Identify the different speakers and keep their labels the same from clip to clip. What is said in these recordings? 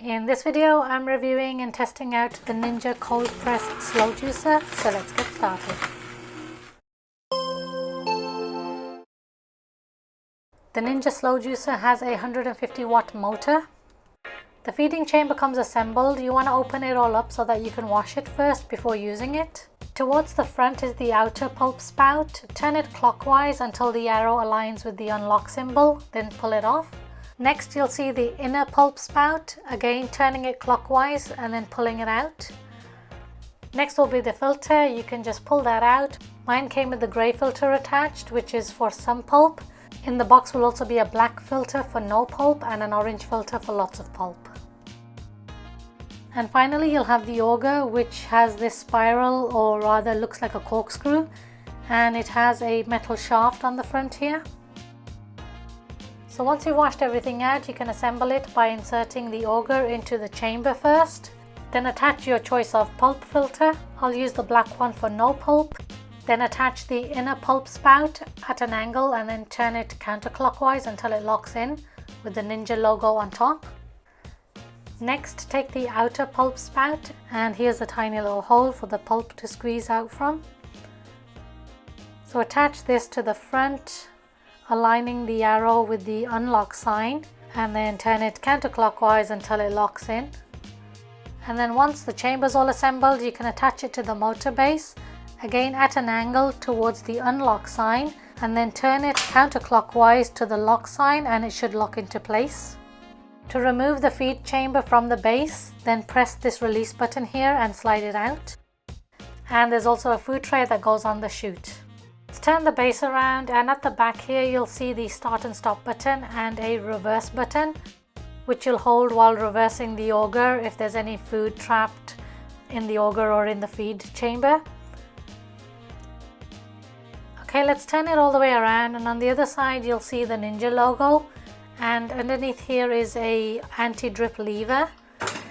Speaker 1: In this video, I'm reviewing and testing out the Ninja Cold Press Slow Juicer, so let's get started. The Ninja Slow Juicer has a 150 watt motor. The feeding chamber comes assembled. You want to open it all up so that you can wash it first before using it. Towards the front is the outer pulp spout. Turn it clockwise until the arrow aligns with the unlock symbol, then pull it off. Next you'll see the inner pulp spout, again turning it clockwise and then pulling it out. Next will be the filter. You can just pull that out. Mine came with the grey filter attached, which is for some pulp. In the box will also be a black filter for no pulp and an orange filter for lots of pulp. And finally you'll have the auger, which has this spiral, or rather looks like a corkscrew, and it has a metal shaft on the front here. So once you've washed everything out, you can assemble it by inserting the auger into the chamber first. Then attach your choice of pulp filter. I'll use the black one for no pulp. Then attach the inner pulp spout at an angle and then turn it counterclockwise until it locks in with the Ninja logo on top. Next, take the outer pulp spout, and here's a tiny little hole for the pulp to squeeze out from. So attach this to the front, aligning the arrow with the unlock sign, and then turn it counterclockwise until it locks in. And then once the chamber's all assembled, you can attach it to the motor base, again at an angle towards the unlock sign, and then turn it counterclockwise to the lock sign and it should lock into place. To remove the feed chamber from the base, then press this release button here and slide it out. And there's also a food tray that goes on the chute. Let's turn the base around, and at the back here you'll see the start and stop button and a reverse button, which you'll hold while reversing the auger if there's any food trapped in the auger or in the feed chamber. Okay, let's turn it all the way around, and on the other side you'll see the Ninja logo, and underneath here is a anti-drip lever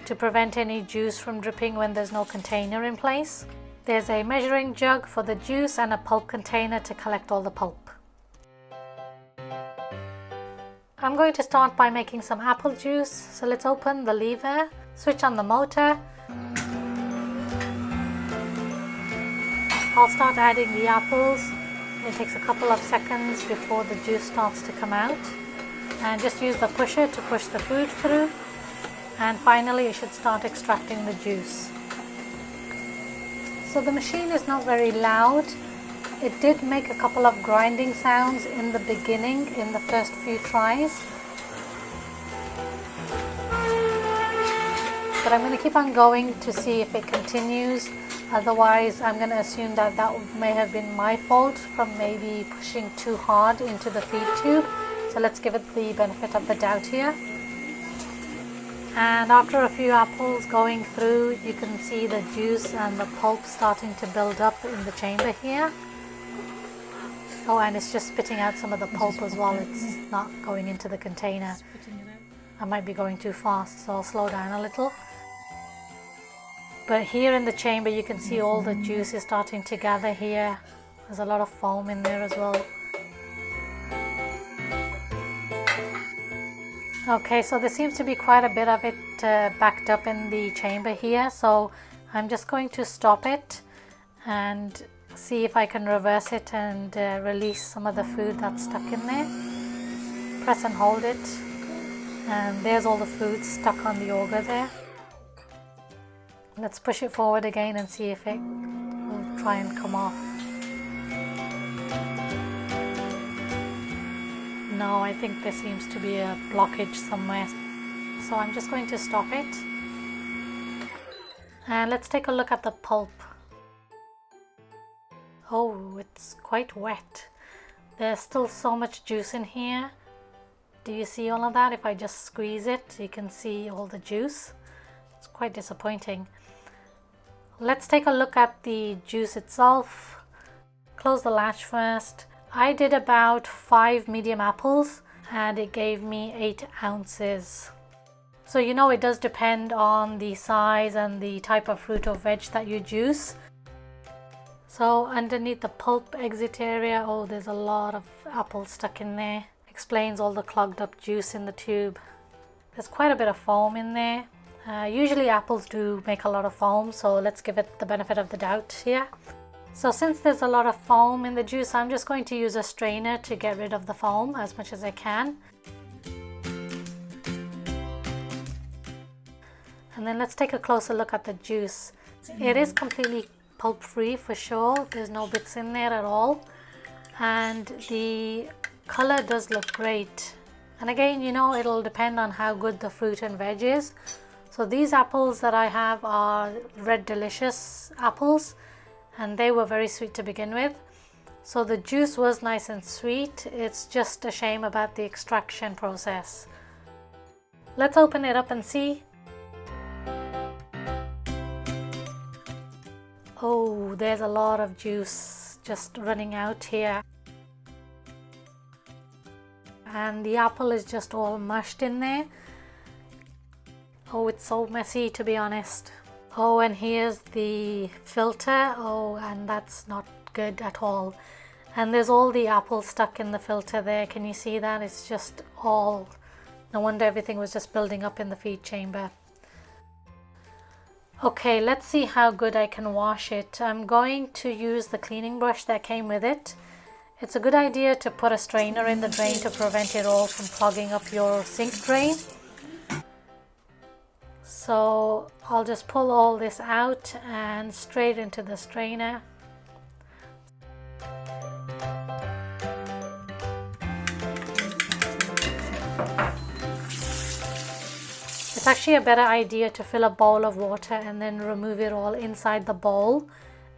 Speaker 1: to prevent any juice from dripping when there's no container in place. There's a measuring jug for the juice and a pulp container to collect all the pulp. I'm going to start by making some apple juice, so let's open the lever, switch on the motor. I'll start adding the apples. It takes a couple of seconds before the juice starts to come out, and just use the pusher to push the food through, and finally it should start extracting the juice. So the machine is not very loud. It did make a couple of grinding sounds in the beginning, in the first few tries, but I'm going to keep on going to see if it continues. Otherwise I'm going to assume that may have been my fault from maybe pushing too hard into the feed tube. So let's give it the benefit of the doubt here. And after a few apples going through, you can see the juice and the pulp starting to build up in the chamber here. Oh, and it's just spitting out some of the pulp as well. It's not going into the container. I might be going too fast, so I'll slow down a little. But here in the chamber you can see all the juice is starting to gather here. There's a lot of foam in there as well. Okay, so there seems to be quite a bit of it backed up in the chamber here, so I'm just going to stop it and see if I can reverse it and release some of the food that's stuck in there. Press and hold it, and there's all the food stuck on the auger there. Let's push it forward again and see if it will try and come off. No, I think there seems to be a blockage somewhere. So I'm just going to stop it. And let's take a look at the pulp. Oh, it's quite wet. There's still so much juice in here. Do you see all of that? If I just squeeze it, you can see all the juice. It's quite disappointing. Let's take a look at the juice itself. Close the latch first. I did about 5 medium apples and it gave me 8 ounces. So you know it does depend on the size and the type of fruit or veg that you juice. So underneath the pulp exit area, oh, there's a lot of apples stuck in there. Explains all the clogged up juice in the tube. There's quite a bit of foam in there. Usually apples do make a lot of foam, so let's give it the benefit of the doubt here. So since there's a lot of foam in the juice, I'm just going to use a strainer to get rid of the foam as much as I can. And then let's take a closer look at the juice. It is completely pulp free for sure. There's no bits in there at all. And the color does look great. And again, you know, it'll depend on how good the fruit and veg is. So these apples that I have are Red Delicious apples, and they were very sweet to begin with. So the juice was nice and sweet. It's just a shame about the extraction process. Let's open it up and see. Oh, there's a lot of juice just running out here. And the apple is just all mushed in there. Oh, it's so messy, to be honest. Oh, and here's the filter. Oh, and that's not good at all. And there's all the apple stuck in the filter there. Can you see that? It's just all... No wonder everything was just building up in the feed chamber. Okay, let's see how good I can wash it. I'm going to use the cleaning brush that came with it. It's a good idea to put a strainer in the drain to prevent it all from clogging up your sink drain. So I'll just pull all this out and straight into the strainer. It's actually a better idea to fill a bowl of water and then remove it all inside the bowl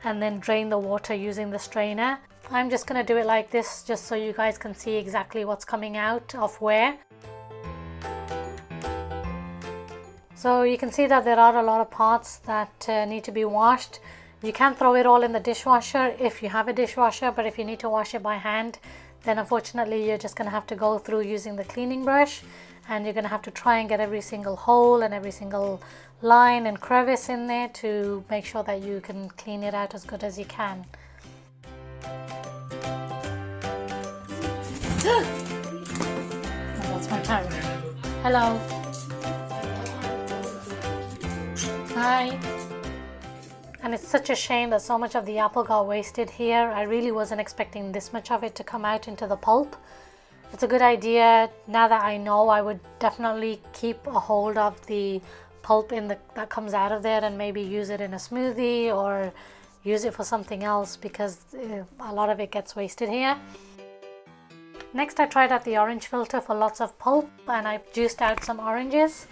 Speaker 1: and then drain the water using the strainer. I'm just going to do it like this just so you guys can see exactly what's coming out of where. So you can see that there are a lot of parts that need to be washed. You can throw it all in the dishwasher if you have a dishwasher, but if you need to wash it by hand, then unfortunately you're just going to have to go through using the cleaning brush, and you're going to have to try and get every single hole and every single line and crevice in there to make sure that you can clean it out as good as you can. That's my time. Hello. Hi. And it's such a shame that so much of the apple got wasted here. I really wasn't expecting this much of it to come out into the pulp. It's a good idea. Now that I know, I would definitely keep a hold of the pulp that comes out of there and maybe use it in a smoothie or use it for something else, because a lot of it gets wasted here. Next, I tried out the orange filter for lots of pulp, and I juiced out some oranges.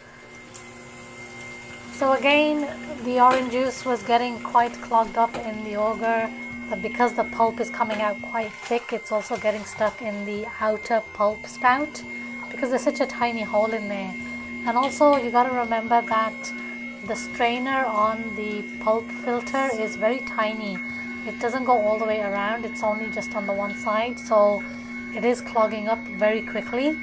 Speaker 1: So again, the orange juice was getting quite clogged up in the auger, but because the pulp is coming out quite thick, it's also getting stuck in the outer pulp spout because there's such a tiny hole in there. And also you got to remember that the strainer on the pulp filter is very tiny. It doesn't go all the way around, it's only just on the one side, so it is clogging up very quickly.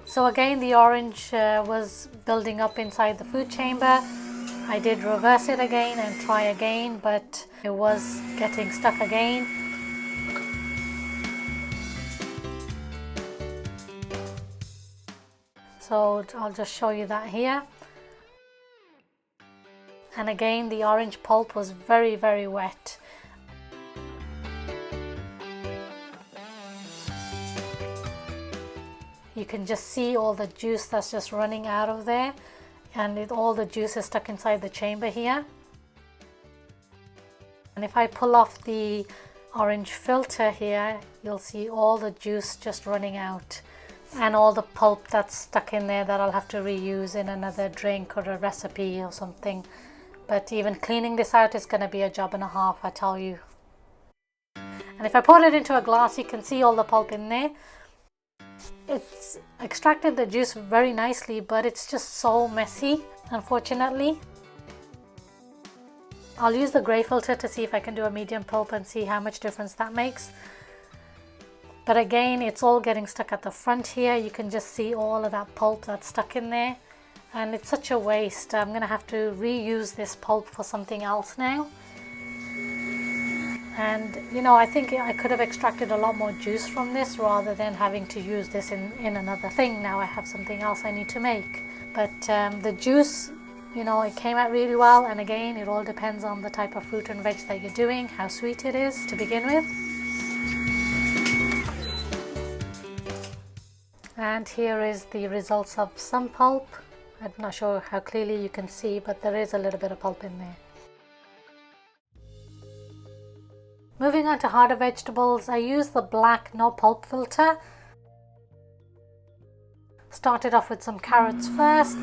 Speaker 1: So again, the orange was building up inside the food chamber. I did reverse it again and try again, but it was getting stuck again. So I'll just show you that here. And again, the orange pulp was very, very wet. You can just see all the juice that's just running out of there, and all the juice is stuck inside the chamber here. And if I pull off the orange filter here, you'll see all the juice just running out and all the pulp that's stuck in there that I'll have to reuse in another drink or a recipe or something. But even cleaning this out is going to be a job and a half, I tell you. And if I pour it into a glass, you can see all the pulp in there. It's extracted the juice very nicely, but it's just so messy, unfortunately. I'll use the grey filter to see if I can do a medium pulp and see how much difference that makes. But again, it's all getting stuck at the front here. You can just see all of that pulp that's stuck in there, and it's such a waste. I'm gonna have to reuse this pulp for something else now. And you know, I think I could have extracted a lot more juice from this rather than having to use this in another thing. Now I have something else I need to make. But the juice, you know, it came out really well. And again, it all depends on the type of fruit and veg that you're doing, how sweet it is to begin with. And here is the results of some pulp. I'm not sure how clearly you can see, but there is a little bit of pulp in there. Moving on to harder vegetables, I use the black no pulp filter. Started off with some carrots first.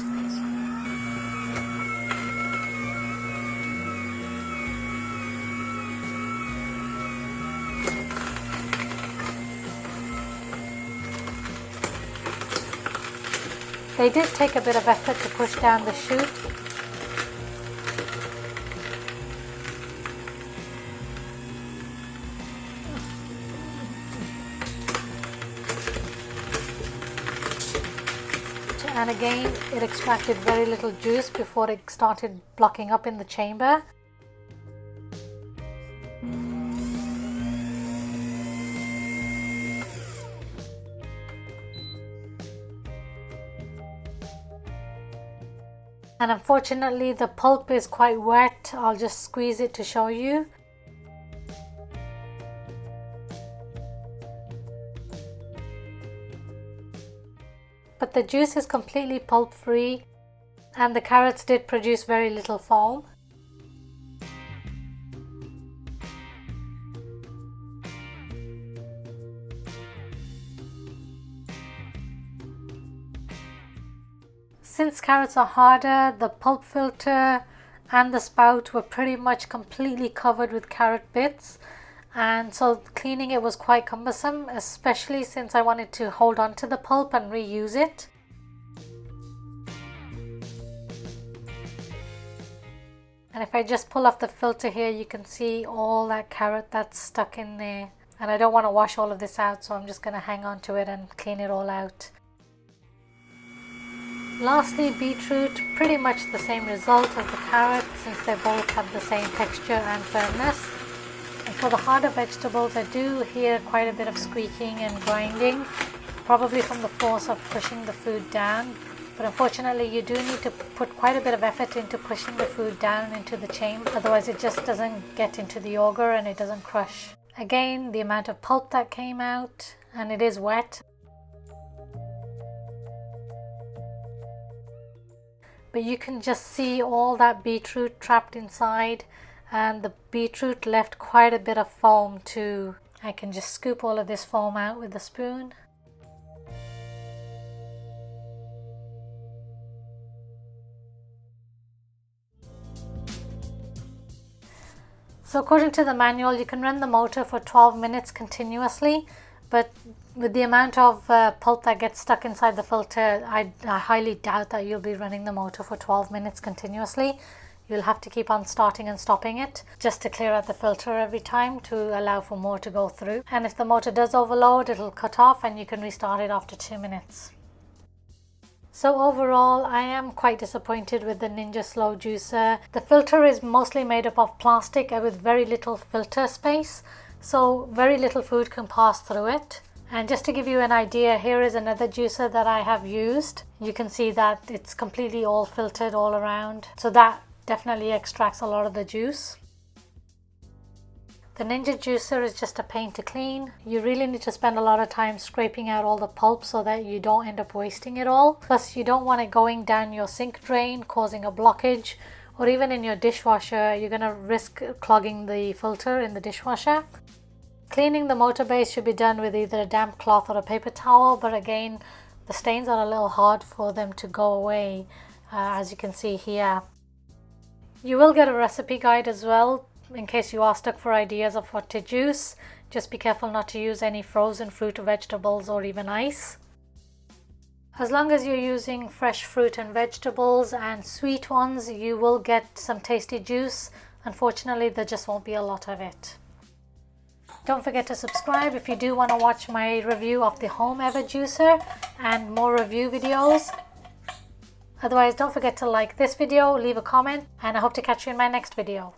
Speaker 1: They did take a bit of effort to push down the chute. And again, it extracted very little juice before it started blocking up in the chamber. And unfortunately, the pulp is quite wet. I'll just squeeze it to show you. But the juice is completely pulp free, and the carrots did produce very little foam. Since carrots are harder, the pulp filter and the spout were pretty much completely covered with carrot bits, and so cleaning it was quite cumbersome, especially since I wanted to hold on to the pulp and reuse it. And if I just pull off the filter here, you can see all that carrot that's stuck in there, and I don't want to wash all of this out, so I'm just going to hang on to it and clean it all out. Lastly, beetroot, pretty much the same result as the carrot, since they both have the same texture and firmness. And for the harder vegetables, I do hear quite a bit of squeaking and grinding, probably from the force of pushing the food down. But unfortunately, you do need to put quite a bit of effort into pushing the food down into the chamber, otherwise it just doesn't get into the auger and it doesn't crush. Again, the amount of pulp that came out, and it is wet. But you can just see all that beetroot trapped inside, and the beetroot left quite a bit of foam too. I can just scoop all of this foam out with a spoon. So according to the manual, you can run the motor for 12 minutes continuously, but with the amount of pulp that gets stuck inside the filter, I highly doubt that you'll be running the motor for 12 minutes continuously. You'll have to keep on starting and stopping it just to clear out the filter every time to allow for more to go through. And if the motor does overload, it'll cut off and you can restart it after 2 minutes. So overall, I am quite disappointed with the Ninja Slow Juicer. The filter is mostly made up of plastic with very little filter space, so very little food can pass through it. And just to give you an idea, here is another juicer that I have used. You can see that it's completely all filtered all around, so that definitely extracts a lot of the juice. The Ninja Juicer is just a pain to clean. You really need to spend a lot of time scraping out all the pulp so that you don't end up wasting it all. Plus, you don't want it going down your sink drain, causing a blockage, or even in your dishwasher. You're going to risk clogging the filter in the dishwasher. Cleaning the motor base should be done with either a damp cloth or a paper towel, but again, the stains are a little hard for them to go away, as you can see here. You will get a recipe guide as well, in case you are stuck for ideas of what to juice. Just be careful not to use any frozen fruit or vegetables or even ice. As long as you're using fresh fruit and vegetables and sweet ones, you will get some tasty juice. Unfortunately, there just won't be a lot of it. Don't forget to subscribe if you do want to watch my review of the Home Ever Juicer and more review videos. Otherwise, don't forget to like this video, leave a comment, and I hope to catch you in my next video.